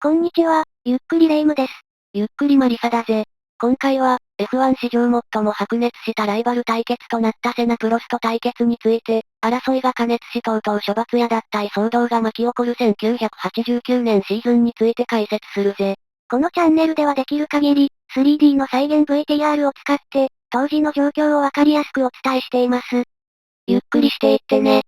こんにちは、ゆっくりレ夢ムです。ゆっくりマリサだぜ。今回は、F1 史上最も白熱したライバル対決となったセナプロスト対決について、争いが過熱しとうとう処罰屋だった騒動が巻き起こる1989年シーズンについて解説するぜ。このチャンネルではできる限り、3D の再現 VTR を使って、当時の状況をわかりやすくお伝えしています。ゆっくりしていってね。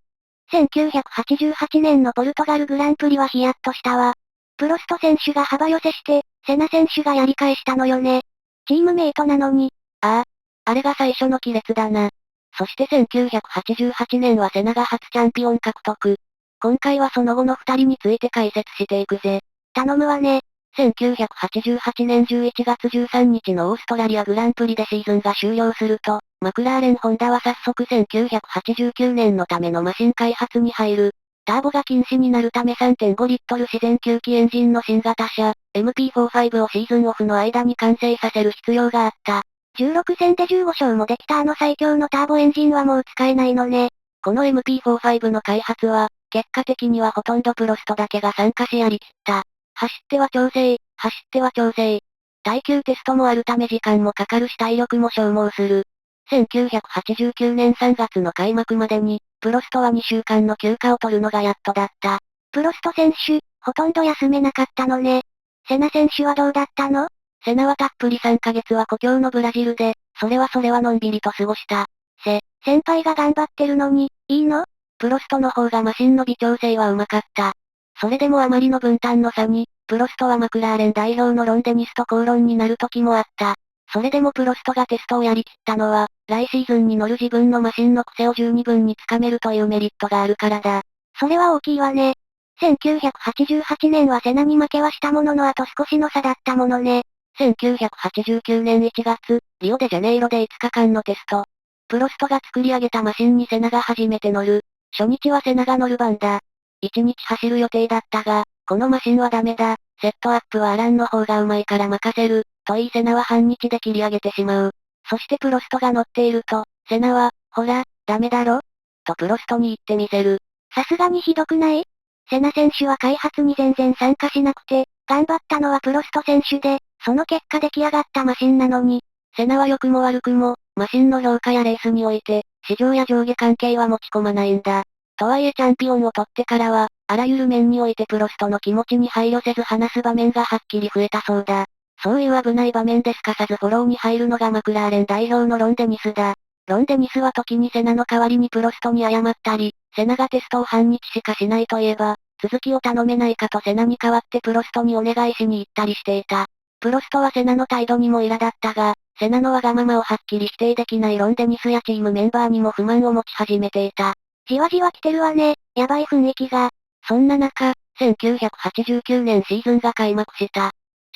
1988年のポルトガルグランプリはヒヤッとしたわ。プロスト選手が幅寄せして、セナ選手がやり返したのよね。チームメイトなのに。ああ、あれが最初の亀裂だな。そして1988年はセナが初チャンピオン獲得。今回はその後の二人について解説していくぜ。頼むわね。1988年11月13日のオーストラリアグランプリでシーズンが終了すると、マクラーレン・ホンダは早速1989年のためのマシン開発に入る。ターボが禁止になるため3.5リットル自然吸気エンジンの新型車、MP45 をシーズンオフの間に完成させる必要があった。16戦で15勝もできたあの最強のターボエンジンはもう使えないのね。この MP45 の開発は、結果的にはほとんどプロストだけが参加しやりきった。走っては調整、走っては調整。耐久テストもあるため時間もかかるし体力も消耗する。1989年3月の開幕までに、プロストは2週間の休暇を取るのがやっとだった。プロスト選手、ほとんど休めなかったのね。セナ選手はどうだったの？セナはたっぷり3ヶ月は故郷のブラジルで、それはのんびりと過ごした。先輩が頑張ってるのに、いいの？プロストの方がマシンの微調整はうまかった。それでもあまりの分担の差に、プロストはマクラーレン代表のロンデニスと口論になる時もあった。それでもプロストがテストをやりきったのは、来シーズンに乗る自分のマシンの癖を十二分につかめるというメリットがあるからだ。それは大きいわね。1988年はセナに負けはしたもののあと少しの差だったものね。1989年1月、リオデジャネイロで5日間のテスト。プロストが作り上げたマシンにセナが初めて乗る。初日はセナが乗る番だ。1日走る予定だったが、このマシンはダメだ。セットアップはアランの方が上手いから任せる。と言いセナは半日で切り上げてしまう。そしてプロストが乗っていると、セナは、ほら、ダメだろとプロストに言ってみせる。さすがにひどくない？セナ選手は開発に全然参加しなくて、頑張ったのはプロスト選手で、その結果出来上がったマシンなのに、セナは良くも悪くも、マシンの評価やレースにおいて、市場や上下関係は持ち込まないんだ。とはいえチャンピオンを取ってからは、あらゆる面においてプロストの気持ちに配慮せず話す場面がはっきり増えたそうだ。そういう危ない場面ですかさずフォローに入るのがマクラーレン代表のロンデニスだ。ロンデニスは時にセナの代わりにプロストに謝ったり、セナがテストを半日しかしないといえば、続きを頼めないかとセナに代わってプロストにお願いしに行ったりしていた。プロストはセナの態度にも苛立ったが、セナのわがままをはっきり否定できないロンデニスやチームメンバーにも不満を持ち始めていた。じわじわ来てるわね、やばい雰囲気が。そんな中、1989年シーズンが開幕した。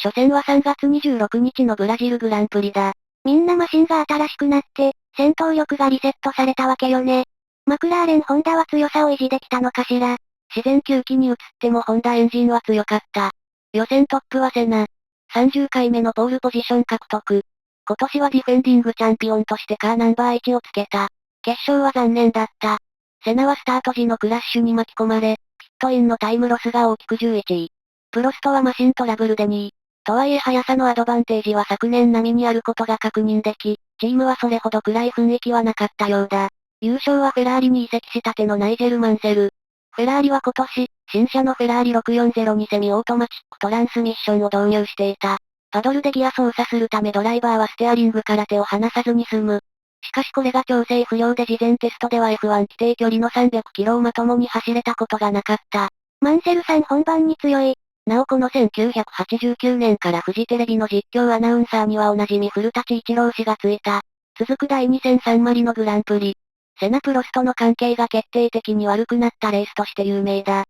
初戦は3月26日のブラジルグランプリだ。みんなマシンが新しくなって、戦闘力がリセットされたわけよね。マクラーレン・ホンダは強さを維持できたのかしら。自然吸気に移ってもホンダエンジンは強かった。予選トップはセナ。30回目のポールポジション獲得。今年はディフェンディングチャンピオンとしてカーナンバー1をつけた。決勝は残念だった。セナはスタート時のクラッシュに巻き込まれ、ピットインのタイムロスが大きく11位。プロストはマシントラブルで2位。とはいえ速さのアドバンテージは昨年並みにあることが確認でき、チームはそれほど暗い雰囲気はなかったようだ。優勝はフェラーリに移籍したてのナイジェル・マンセル。フェラーリは今年、新車のフェラーリ640セミオートマチックトランスミッションを導入していた。パドルでギア操作するためドライバーはステアリングから手を離さずに済む。しかしこれが調整不良で事前テストでは F1 規定距離の300キロをまともに走れたことがなかった。マンセルさん本番に強い。なおこの1989年からフジテレビの実況アナウンサーにはおなじみ古舘一郎氏がついた。続く第2戦サンマリノグランプリ。セナプロスとの関係が決定的に悪くなったレースとして有名だ。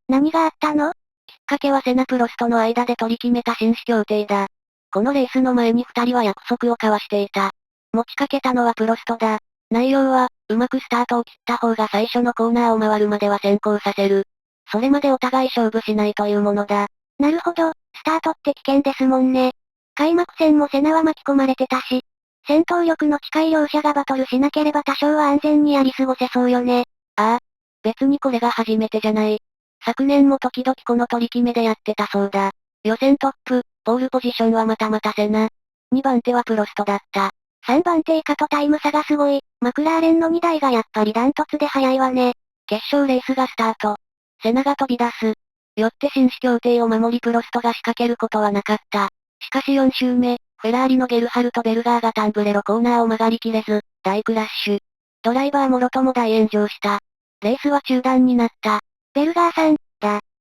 何があったの？きっかけはセナプロスとの間で取り決めた紳士協定だ。このレースの前に二人は約束を交わしていた。持ちかけたのはプロストだ。内容は、うまくスタートを切った方が最初のコーナーを回るまでは先行させる。それまでお互い勝負しないというものだ。なるほど、スタートって危険ですもんね。開幕戦もセナは巻き込まれてたし、戦闘力の近い両者がバトルしなければ多少は安全にやり過ごせそうよね。ああ。別にこれが初めてじゃない。昨年も時々この取り決めでやってたそうだ。予選トップ、ポールポジションはまたまたセナ。2番手はプロストだった。3番手以下とタイム差がすごい。マクラーレンの2台がやっぱりダントツで速いわね。決勝レースがスタート。セナが飛び出す。よって紳士協定を守りプロストが仕掛けることはなかった。しかし4周目、フェラーリのゲルハルト・ベルガーがタンブレロコーナーを曲がりきれず、大クラッシュ。ドライバーもろとも大炎上した。レースは中断になった。ベルガーさん、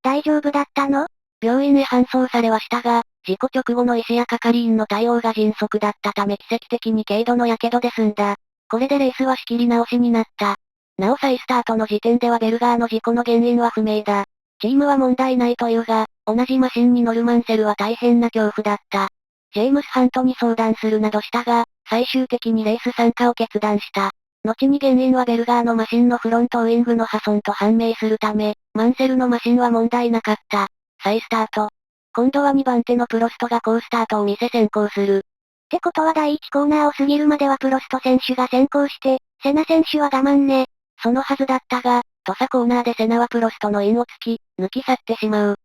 大丈夫だったの？病院へ搬送されはしたが、事故直後の医師や係員の対応が迅速だったため奇跡的に軽度の火傷で済んだ。これでレースは仕切り直しになった。なお再スタートの時点ではベルガーの事故の原因は不明だ。チームは問題ないというが、同じマシンに乗るマンセルは大変な恐怖だった。ジェームス・ハントに相談するなどしたが、最終的にレース参加を決断した。後に原因はベルガーのマシンのフロントウイングの破損と判明するため、マンセルのマシンは問題なかった。再スタート。今度は2番手のプロストが好スタートを見せ先行する。ってことは第1コーナーを過ぎるまではプロスト選手が先行して、セナ選手は我慢ね。そのはずだったが、土佐コーナーでセナはプロストのインを突き、抜き去ってしまう。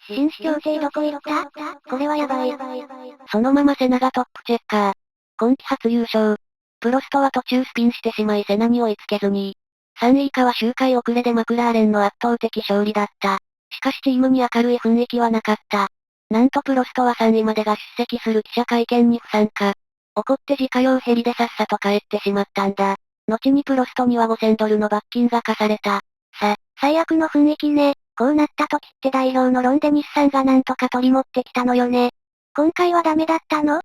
紳士協定どこ行った？これはやばい。そのままセナがトップチェッカー。今季初優勝。プロストは途中スピンしてしまいセナに追いつけずに。3位以下は周回遅れでマクラーレンの圧倒的勝利だった。しかしチームに明るい雰囲気はなかった。なんとプロストは3位までが出席する記者会見に不参加。怒って自家用ヘリでさっさと帰ってしまったんだ。後にプロストには$5000の罰金が課された。最悪の雰囲気ね。こうなった時って代表のロンデニスさんがなんとか取り持ってきたのよね。今回はダメだったの？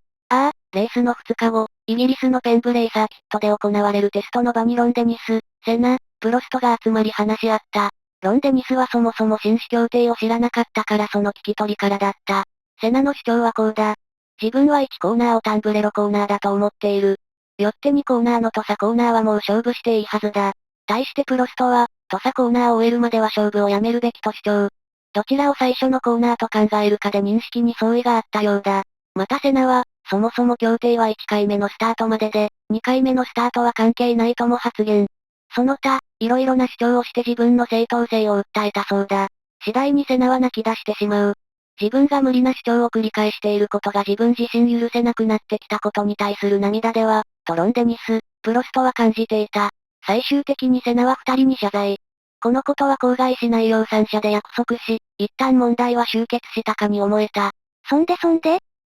レースの2日後、イギリスのペンブレイサーキットで行われるテストの場にロンデニス、セナ、プロストが集まり話し合った。ロンデニスはそもそも紳士協定を知らなかったからその聞き取りからだった。セナの主張はこうだ。自分は1コーナーをタンブレロコーナーだと思っている。よって2コーナーの土佐コーナーはもう勝負していいはずだ。対してプロストは、土佐コーナーを終えるまでは勝負をやめるべきと主張。どちらを最初のコーナーと考えるかで認識に相違があったようだ。またセナは、そもそも協定は1回目のスタートまでで、2回目のスタートは関係ないとも発言。その他、色々な主張をして自分の正当性を訴えたそうだ。次第にセナは泣き出してしまう。自分が無理な主張を繰り返していることが自分自身許せなくなってきたことに対する涙では、とロンデニス、プロストは感じていた。最終的にセナは2人に謝罪。このことは口外しないよう3者で約束し、一旦問題は終結したかに思えた。そんで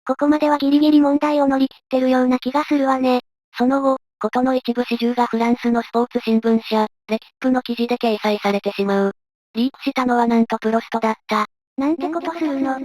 ここまではギリギリ問題を乗り切ってるような気がするわね。その後、ことの一部始終がフランスのスポーツ新聞社、レキップの記事で掲載されてしまう。リークしたのはなんとプロストだった。なんてことするの？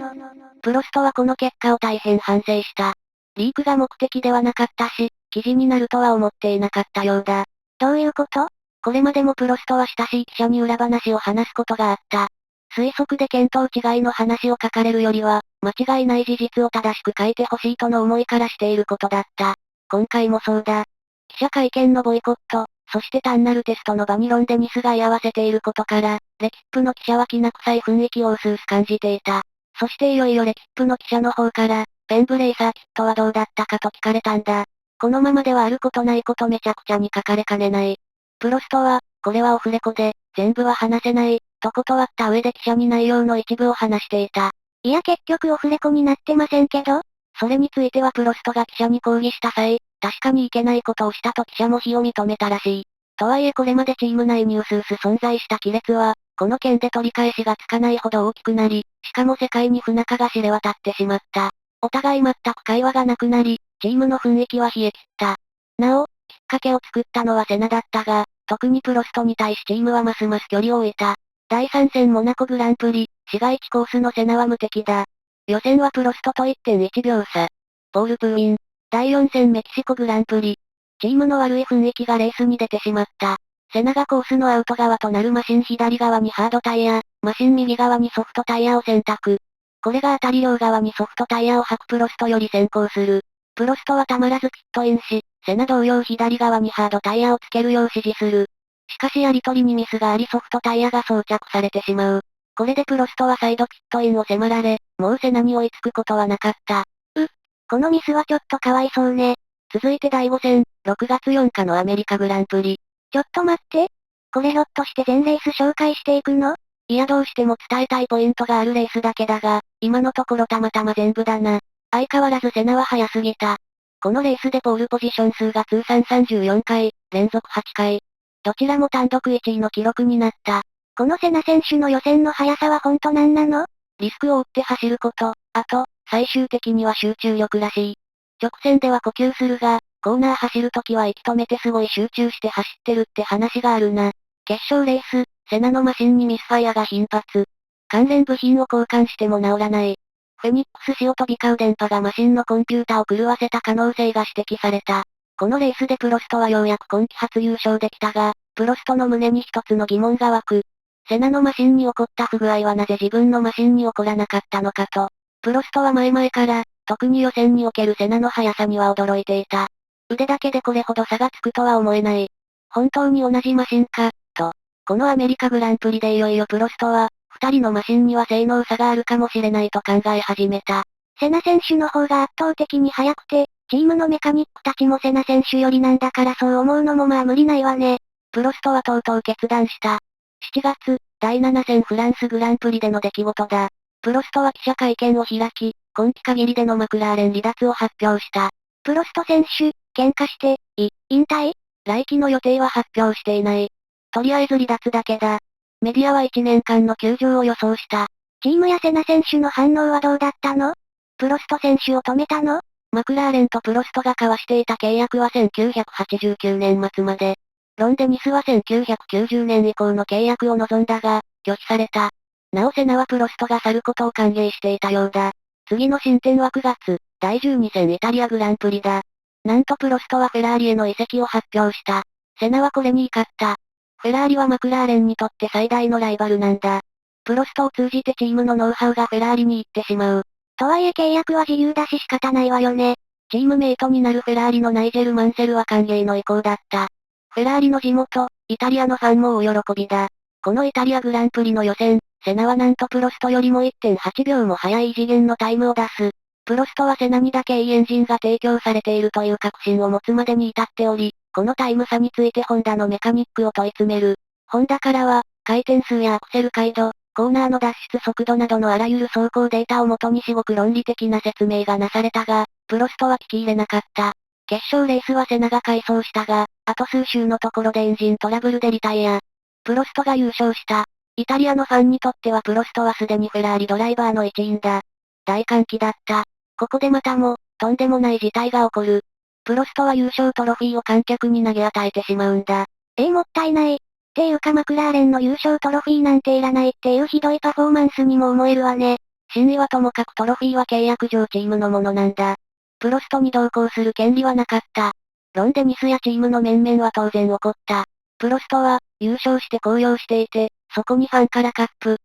プロストはこの結果を大変反省した。リークが目的ではなかったし、記事になるとは思っていなかったようだ。どういうこと？これまでもプロストは親しい記者に裏話を話すことがあった。推測で見当違いの話を書かれるよりは、間違いない事実を正しく書いてほしいとの思いからしていることだった。今回もそうだ。記者会見のボイコット、そして単なるテストの場にロンデニスが居合わせていることから、レキップの記者は気な臭い雰囲気を薄々感じていた。そしていよいよレキップの記者の方から、ペンブレイサーキットはどうだったかと聞かれたんだ。このままではあることないことめちゃくちゃに書かれかねない。プロストは、これはオフレコで、全部は話せない、と断った上で記者に内容の一部を話していた。いや結局オフレコになってませんけど？それについてはプロストが記者に抗議した際、確かにいけないことをしたと記者も非を認めたらしい。とはいえこれまでチーム内に薄々存在した亀裂は、この件で取り返しがつかないほど大きくなり、しかも世界に不仲が知れ渡ってしまった。お互い全く会話がなくなり、チームの雰囲気は冷え切った。なお、きっかけを作ったのはセナだったが、特にプロストに対しチームはますます距離を置いた。第3戦モナコグランプリ、市街地コースのセナは無敵だ。予選はプロストと1.1秒差。ポールプーイン。第4戦メキシコグランプリ。チームの悪い雰囲気がレースに出てしまった。セナがコースのアウト側となるマシン左側にハードタイヤ、マシン右側にソフトタイヤを選択。これが当たり両側にソフトタイヤを履くプロストより先行する。プロストはたまらずピットインし、セナ同様左側にハードタイヤをつけるよう指示する。しかしやり取りにミスがありソフトタイヤが装着されてしまう。これでプロストは再度ピットインを迫られ、もうセナに追いつくことはなかった。このミスはちょっとかわいそうね。続いて第5戦、6月4日のアメリカグランプリ。ちょっと待って。これひょっとして全レース紹介していくの？いやどうしても伝えたいポイントがあるレースだけだが、今のところたまたま全部だな。相変わらずセナは早すぎた。このレースでポールポジション数が通算34回、連続8回。どちらも単独1位の記録になった。このセナ選手の予選の速さは本当なんなの？リスクを負って走ること、あと、最終的には集中力らしい。直線では呼吸するが、コーナー走るときは息止めてすごい集中して走ってるって話があるな。決勝レース、セナのマシンにミスファイアが頻発。関連部品を交換しても治らない。フェニックス潮飛び交う電波がマシンのコンピュータを狂わせた可能性が指摘された。このレースでプロストはようやく今季初優勝できたが、プロストの胸に一つの疑問が湧く。セナのマシンに起こった不具合はなぜ自分のマシンに起こらなかったのかと。プロストは前々から、特に予選におけるセナの速さには驚いていた。腕だけでこれほど差がつくとは思えない。本当に同じマシンか、と。このアメリカグランプリでいよいよプロストは、二人のマシンには性能差があるかもしれないと考え始めた。セナ選手の方が圧倒的に速くて、チームのメカニックたちもセナ選手寄りなんだからそう思うのもまあ無理ないわね。プロストはとうとう決断した。7月、第7戦フランスグランプリでの出来事だ。プロストは記者会見を開き、今季限りでのマクラーレン離脱を発表した。プロスト選手、喧嘩して、引退？来季の予定は発表していない。とりあえず離脱だけだ。メディアは1年間の休場を予想した。チームやセナ選手の反応はどうだったの？プロスト選手を止めたの？マクラーレンとプロストが交わしていた契約は1989年末まで。ロンデニスは1990年以降の契約を望んだが、拒否された。なおセナはプロストが去ることを歓迎していたようだ。次の進展は9月、第12戦イタリアグランプリだ。なんとプロストはフェラーリへの移籍を発表した。セナはこれに怒った。フェラーリはマクラーレンにとって最大のライバルなんだ。プロストを通じてチームのノウハウがフェラーリに行ってしまう。とはいえ契約は自由だし仕方ないわよね。チームメイトになるフェラーリのナイジェル・マンセルは歓迎の意向だった。フェラーリの地元、イタリアのファンも大喜びだ。このイタリアグランプリの予選、セナはなんとプロストよりも1.8秒も速い異次元のタイムを出す。プロストはセナにだけいいエンジンが提供されているという確信を持つまでに至っており、このタイム差についてホンダのメカニックを問い詰める。ホンダからは、回転数やアクセル回路、コーナーの脱出速度などのあらゆる走行データをもとに至極論理的な説明がなされたが、プロストは聞き入れなかった。決勝レースはセナが快走したが、あと数周のところでエンジントラブルでリタイア。プロストが優勝した。イタリアのファンにとってはプロストはすでにフェラーリドライバーの一員だ。大歓喜だった。ここでまたも、とんでもない事態が起こる。プロストは優勝トロフィーを観客に投げ与えてしまうんだ。もったいない。っていうかマクラーレンの優勝トロフィーなんていらないっていうひどいパフォーマンスにも思えるわね。真意はともかくトロフィーは契約上チームのものなんだ。プロストに同行する権利はなかった。ロンデニスやチームの面々は当然怒った。プロストは、優勝して高揚していて、そこにファンからカップ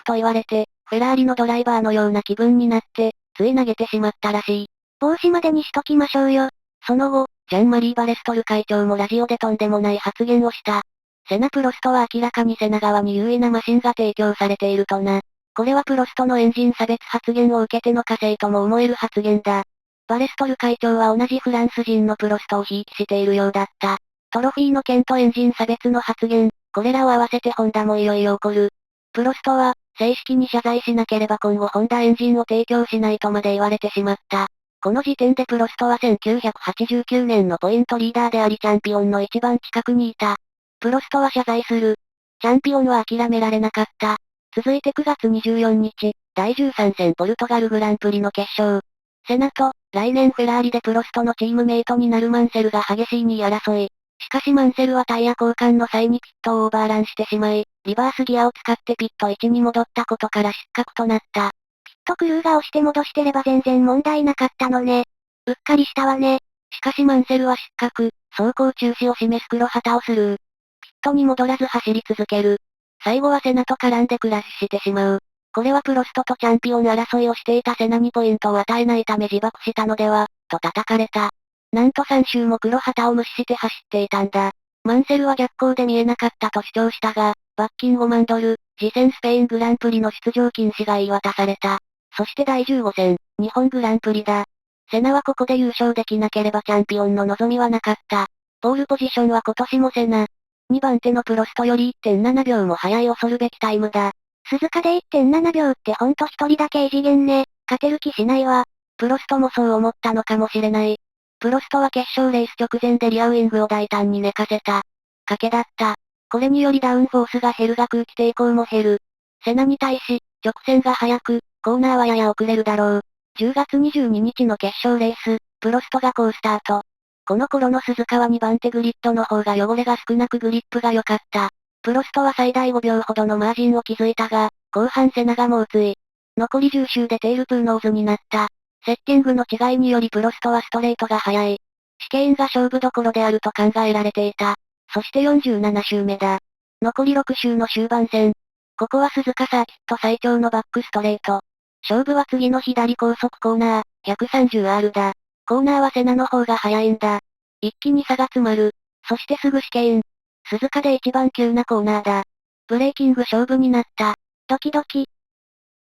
と言われて、フェラーリのドライバーのような気分になって、つい投げてしまったらしい。帽子までにしときましょうよ。その後、ジャンマリー・バレストル会長もラジオでとんでもない発言をした。セナプロストは明らかにセナ側に優位なマシンが提供されているとな。これはプロストのエンジン差別発言を受けての加勢とも思える発言だ。バレストル会長は同じフランス人のプロストをひいきしているようだった。トロフィーの件とエンジン差別の発言、これらを合わせてホンダもいよいよ起こる。プロストは、正式に謝罪しなければ今後ホンダエンジンを提供しないとまで言われてしまった。この時点でプロストは1989年のポイントリーダーでありチャンピオンの一番近くにいた。プロストは謝罪する。チャンピオンは諦められなかった。続いて9月24日、第13戦ポルトガルグランプリの決勝。セナと、来年フェラーリでプロストのチームメイトになるマンセルが激しい2位争い。しかしマンセルはタイヤ交換の際にピットをオーバーランしてしまい、リバースギアを使ってピット位置に戻ったことから失格となった。ピットクルーが押して戻してれば全然問題なかったのね。うっかりしたわね。しかしマンセルは失格、走行中止を示す黒旗をスルー。ピットに戻らず走り続ける。最後はセナと絡んでクラッシュしてしまう。これはプロストとチャンピオン争いをしていたセナにポイントを与えないため自爆したのでは、と叩かれた。なんと3周も黒旗を無視して走っていたんだ。マンセルは逆光で見えなかったと主張したが、罰金5万ドル、次戦スペイングランプリの出場禁止が言い渡された。そして第15戦、日本グランプリだ。セナはここで優勝できなければチャンピオンの望みはなかった。ポールポジションは今年もセナ。2番手のプロストより 1.7 秒も速い恐るべきタイムだ。鈴鹿で1.7秒ってほんと一人だけ異次元ね。勝てる気しないわ。プロストもそう思ったのかもしれない。プロストは決勝レース直前でリアウィングを大胆に寝かせた。賭けだった。これによりダウンフォースが減るが空気抵抗も減る。セナに対し、直線が速く、コーナーはやや遅れるだろう。10月22日の決勝レース、プロストが好スタート。この頃の鈴鹿は2番手グリッドの方が汚れが少なくグリップが良かった。プロストは最大5秒ほどのマージンを築いたが、後半セナが猛追。残り10周でテールトゥーノーズになった。セッティングの違いによりプロストはストレートが速い。試験が勝負どころであると考えられていた。そして47周目だ。残り6周の終盤戦。ここは鈴鹿サーキット最長のバックストレート。勝負は次の左高速コーナー、130R だ。コーナーはセナの方が速いんだ。一気に差が詰まる。そしてすぐ試験。鈴鹿で一番急なコーナーだ。ブレーキング勝負になった。ドキドキ。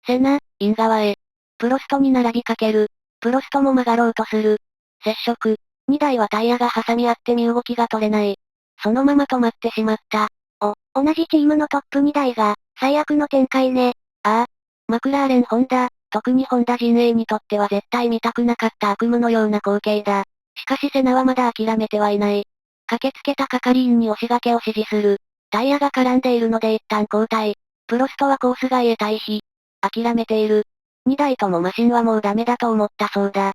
セナ、イン側へ。プロストに並びかける。プロストも曲がろうとする。接触。2台はタイヤが挟み合って身動きが取れない。そのまま止まってしまった。同じチームのトップ2台が、最悪の展開ね。ああ。マクラーレン・ホンダ、特にホンダ陣営にとっては絶対見たくなかった悪夢のような光景だ。しかしセナはまだ諦めてはいない。駆けつけた係員に押し掛けを指示する。タイヤが絡んでいるので一旦交代。プロストはコース外へ退避。諦めている。2台ともマシンはもうダメだと思ったそうだ。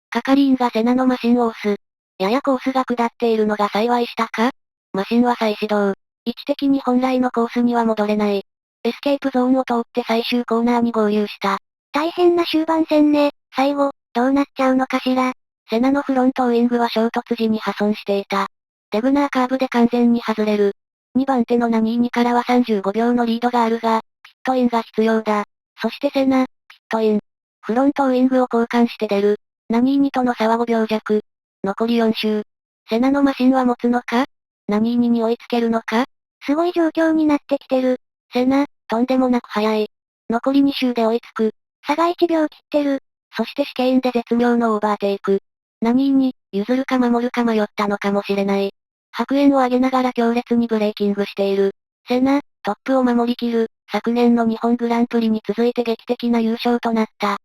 係員がセナのマシンを押す。ややコースが下っているのが幸いしたか？マシンは再始動。位置的に本来のコースには戻れない。エスケープゾーンを通って最終コーナーに合流した。大変な終盤戦ね。最後、どうなっちゃうのかしら。セナのフロントウイングは衝突時に破損していた。デグナーカーブで完全に外れる。2番手のナニーニからは35秒のリードがあるが、ピットインが必要だ。そしてセナ、ピットイン。フロントウイングを交換して出る。ナニーニとの差は5秒弱。残り4周。セナのマシンは持つのか？ナニーニに追いつけるのか？すごい状況になってきてる。セナ、とんでもなく速い。残り2周で追いつく。差が1秒切ってる。そして試験で絶妙のオーバーテイク。ナニーニ、譲るか守るか迷ったのかもしれない。白煙を上げながら強烈にブレーキングしている。セナ、トップを守りきる。昨年の日本グランプリに続いて劇的な優勝となった。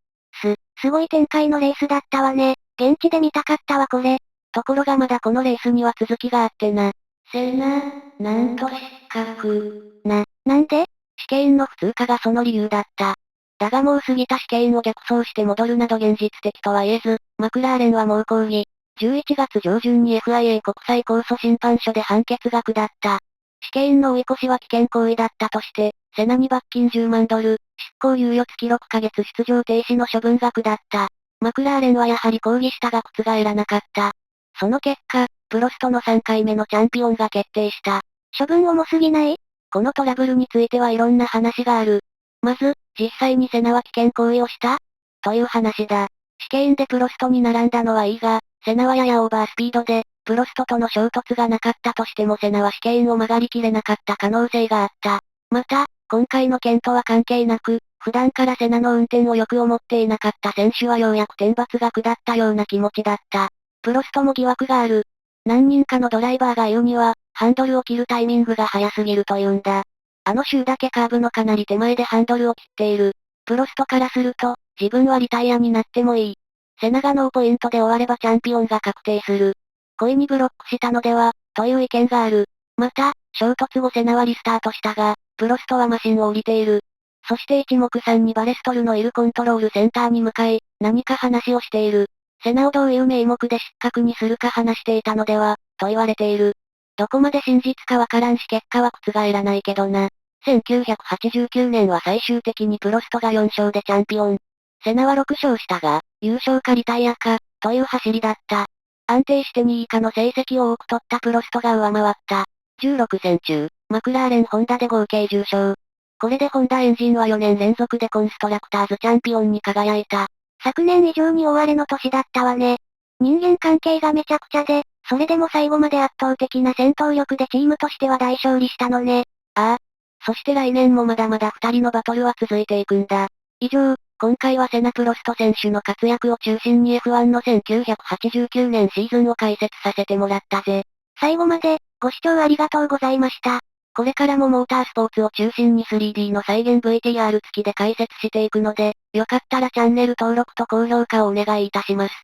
すごい展開のレースだったわね。現地で見たかったわこれ。ところがまだこのレースには続きがあってな。セナ、なんと失格。なんで？試験の普通化がその理由だった。だがもう過ぎた試験を逆走して戻るなど現実的とは言えず、マクラーレンは猛抗議。11月上旬に FIA 国際控訴審判所で判決が下った。試験の追い越しは危険行為だったとして、セナに罰金10万ドル、執行猶予付き6ヶ月出場停止の処分が下った。マクラーレンはやはり抗議したが覆らなかった。その結果、プロストの3回目のチャンピオンが決定した。処分重すぎない？このトラブルについてはいろんな話がある。まず、実際にセナは危険行為をしたという話だ。試験でプロストに並んだのはいいが、セナはややオーバースピードで、プロストとの衝突がなかったとしてもセナは試験を曲がりきれなかった可能性があった。また、今回の件とは関係なく、普段からセナの運転をよく思っていなかった選手はようやく天罰が下ったような気持ちだった。プロストも疑惑がある。何人かのドライバーが言うには、ハンドルを切るタイミングが早すぎると言うんだ。あの週だけカーブのかなり手前でハンドルを切っている。プロストからすると、自分はリタイアになってもいい。セナがノーポイントで終わればチャンピオンが確定する。故意にブロックしたのでは、という意見がある。また、衝突後セナはリスタートしたが、プロストはマシンを降りている。そして一目散にバレストルのいるコントロールセンターに向かい、何か話をしている。セナをどういう名目で失格にするか話していたのでは、と言われている。どこまで真実かわからんし結果は覆らないけどな。1989年は最終的にプロストが4勝でチャンピオン。セナは6勝したが、優勝かリタイアか、という走りだった。安定して2位以下の成績を多く取ったプロストが上回った。16戦中、マクラーレン・ホンダで合計10勝。これでホンダエンジンは4年連続でコンストラクターズチャンピオンに輝いた。昨年以上に大荒れの年だったわね。人間関係がめちゃくちゃで、それでも最後まで圧倒的な戦闘力でチームとしては大勝利したのね。ああ。そして来年もまだまだ2人のバトルは続いていくんだ。以上、今回はセナプロスト選手の活躍を中心に F1 の1989年シーズンを解説させてもらったぜ。最後まで、ご視聴ありがとうございました。これからもモータースポーツを中心に 3D の再現 VTR 付きで解説していくので、よかったらチャンネル登録と高評価をお願いいたします。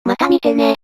また見てね。